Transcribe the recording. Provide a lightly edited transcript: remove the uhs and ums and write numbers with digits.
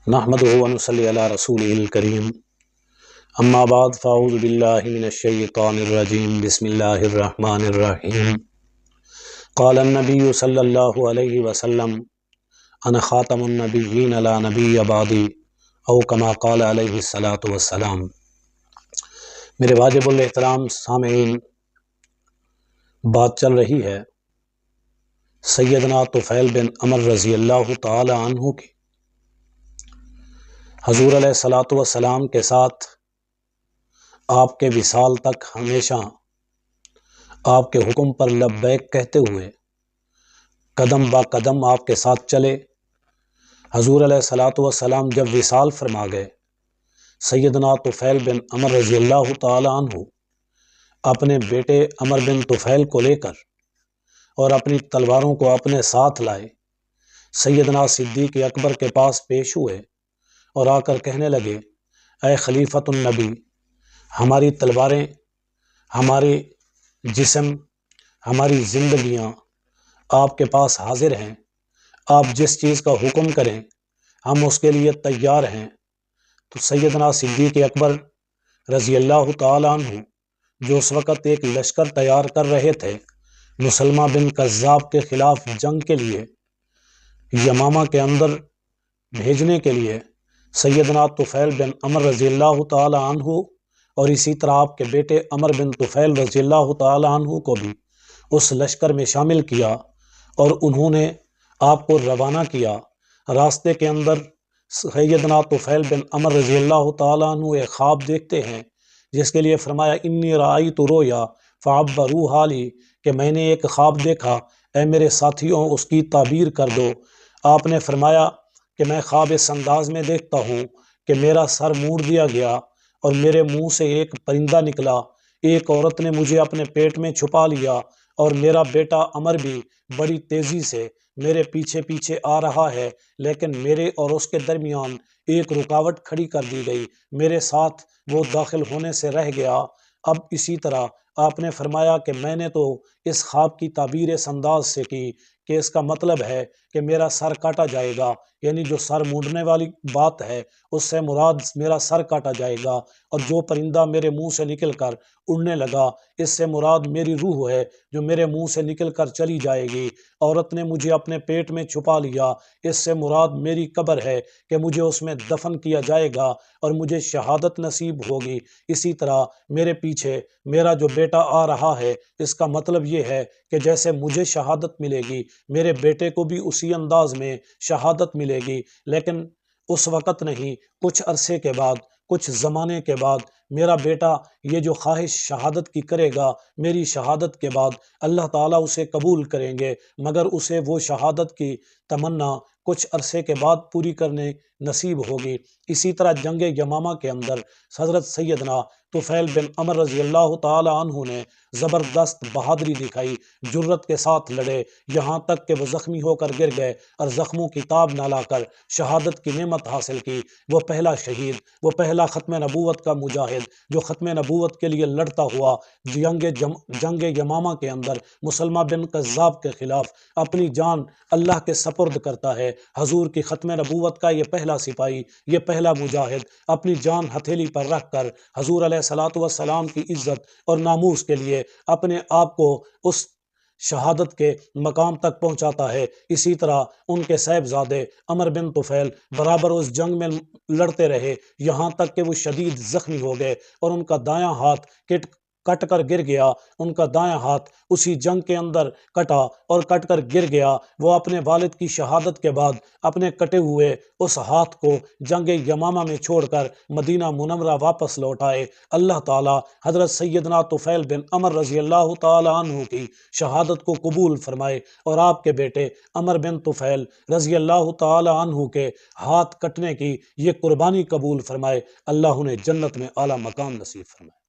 نحمدہ ونصلی علی رسولہ الکریم اما بعد فاعوذ باللہ من الشیطان الرجیم بسم اللہ الرحمن الرحیم قال النبی صلی اللہ علیہ وسلم انا خاتم النبیین لا نبی بعدی او کما قال علیہ الصلاۃ والسلام۔ میرے واجب الاحترام سامعین، بات چل رہی ہے سیدنا طفیل بن عمر رضی اللہ تعالی عنہ کی۔ حضور علیہ الصلاۃ والسلام کے ساتھ آپ کے وصال تک ہمیشہ آپ کے حکم پر لبیک کہتے ہوئے قدم با قدم آپ کے ساتھ چلے۔ حضور علیہ الصلاۃ والسلام جب وصال فرما گئے، سیدنا طفیل بن عمر رضی اللہ تعالی عنہ اپنے بیٹے عمر بن طفیل کو لے کر اور اپنی تلواروں کو اپنے ساتھ لائے، سیدنا صدیق اکبر کے پاس پیش ہوئے اور آ کر کہنے لگے، اے خلیفۃ النبی، ہماری تلواریں، ہمارے جسم، ہماری زندگیاں آپ کے پاس حاضر ہیں، آپ جس چیز کا حکم کریں ہم اس کے لیے تیار ہیں۔ تو سیدنا صدیق اکبر رضی اللہ تعالی عنہ جو اس وقت ایک لشکر تیار کر رہے تھے مسلمہ بن کذاب کے خلاف جنگ کے لیے، یمامہ کے اندر بھیجنے کے لیے، سیدنا طفیل بن عمر رضی اللہ تعالی عنہ اور اسی طرح آپ کے بیٹے عمر بن طفیل رضی اللہ تعالی عنہ کو بھی اس لشکر میں شامل کیا، اور انہوں نے آپ کو روانہ کیا۔ راستے کے اندر سیدنا طفیل بن عمر رضی اللہ تعالی عنہ ایک خواب دیکھتے ہیں، جس کے لیے فرمایا انی رأیت رؤیا فعبروہا لی، کہ میں نے ایک خواب دیکھا، اے میرے ساتھیوں اس کی تعبیر کر دو۔ آپ نے فرمایا کہ میں خواب اس انداز میں دیکھتا ہوں کہ میرا سر موڑ دیا گیا اور میرے منہ سے ایک پرندہ نکلا، ایک عورت نے مجھے اپنے پیٹ میں چھپا لیا، اور میرا بیٹا عمر بھی بڑی تیزی سے میرے پیچھے پیچھے آ رہا ہے، لیکن میرے اور اس کے درمیان ایک رکاوٹ کھڑی کر دی گئی، میرے ساتھ وہ داخل ہونے سے رہ گیا۔ اب اسی طرح آپ نے فرمایا کہ میں نے تو اس خواب کی تعبیر اس انداز سے کی کہ اس کا مطلب ہے کہ میرا سر کاٹا جائے گا، یعنی جو سر مونڈنے والی بات ہے اس سے مراد میرا سر کاٹا جائے گا، اور جو پرندہ میرے منہ سے نکل کر اڑنے لگا اس سے مراد میری روح ہے جو میرے منہ سے نکل کر چلی جائے گی۔ عورت نے مجھے اپنے پیٹ میں چھپا لیا، اس سے مراد میری قبر ہے کہ مجھے اس میں دفن کیا جائے گا اور مجھے شہادت نصیب ہوگی۔ اسی طرح میرے پیچھے میرا جو بیٹا آ رہا ہے، اس کا مطلب یہ ہے کہ جیسے مجھے شہادت ملے گی میرے بیٹے کو بھی اسی انداز میں شہادت ملے گی، لیکن اس وقت نہیں، کچھ عرصے کے بعد، کچھ زمانے کے بعد میرا بیٹا یہ جو خواہش شہادت کی کرے گا، میری شہادت کے بعد اللہ تعالیٰ اسے قبول کریں گے، مگر اسے وہ شہادت کی تمنا کچھ عرصے کے بعد پوری کرنے نصیب ہوگی۔ اسی طرح جنگ یمامہ کے اندر حضرت سیدنا طفیل بن عمر رضی اللہ تعالی عنہ نے زبردست بہادری دکھائی، جرت کے ساتھ لڑے، یہاں تک کہ وہ زخمی ہو کر گر گئے اور زخموں کی تاب نہ لا کر شہادت کی نعمت حاصل کی۔ وہ پہلا شہید، وہ پہلا ختم نبوت کا مجاہد جو ختم نبوت کے لیے لڑتا ہوا جنگ یمامہ کے اندر مسلمہ بن کذاب کے خلاف اپنی جان اللہ کے سپرد کرتا ہے۔ حضور کی ختم نبوت کا یہ پہلا سپاہی، یہ پہلا مجاہد اپنی جان ہتھیلی پر رکھ کر حضور علیہ الصلاۃ والسلام کی عزت اور ناموس کے لیے اپنے آپ کو اس شہادت کے مقام تک پہنچاتا ہے۔ اسی طرح ان کے صاحبزادے عمر بن طفیل برابر اس جنگ میں لڑتے رہے، یہاں تک کہ وہ شدید زخمی ہو گئے اور ان کا دایاں ہاتھ کٹ کر گر گیا، ان کا دایاں ہاتھ اسی جنگ کے اندر کٹا اور کٹ کر گر گیا۔ وہ اپنے والد کی شہادت کے بعد اپنے کٹے ہوئے اس ہاتھ کو جنگ یمامہ میں چھوڑ کر مدینہ منورہ واپس لوٹ آئے۔ اللہ تعالیٰ حضرت سیدنا طفیل بن عمر رضی اللہ تعالی عنہ کی شہادت کو قبول فرمائے، اور آپ کے بیٹے عمر بن طفیل رضی اللہ تعالی عنہ کے ہاتھ کٹنے کی یہ قربانی قبول فرمائے۔ اللہ انہیں جنت میں اعلیٰ مقام نصیب فرمائے۔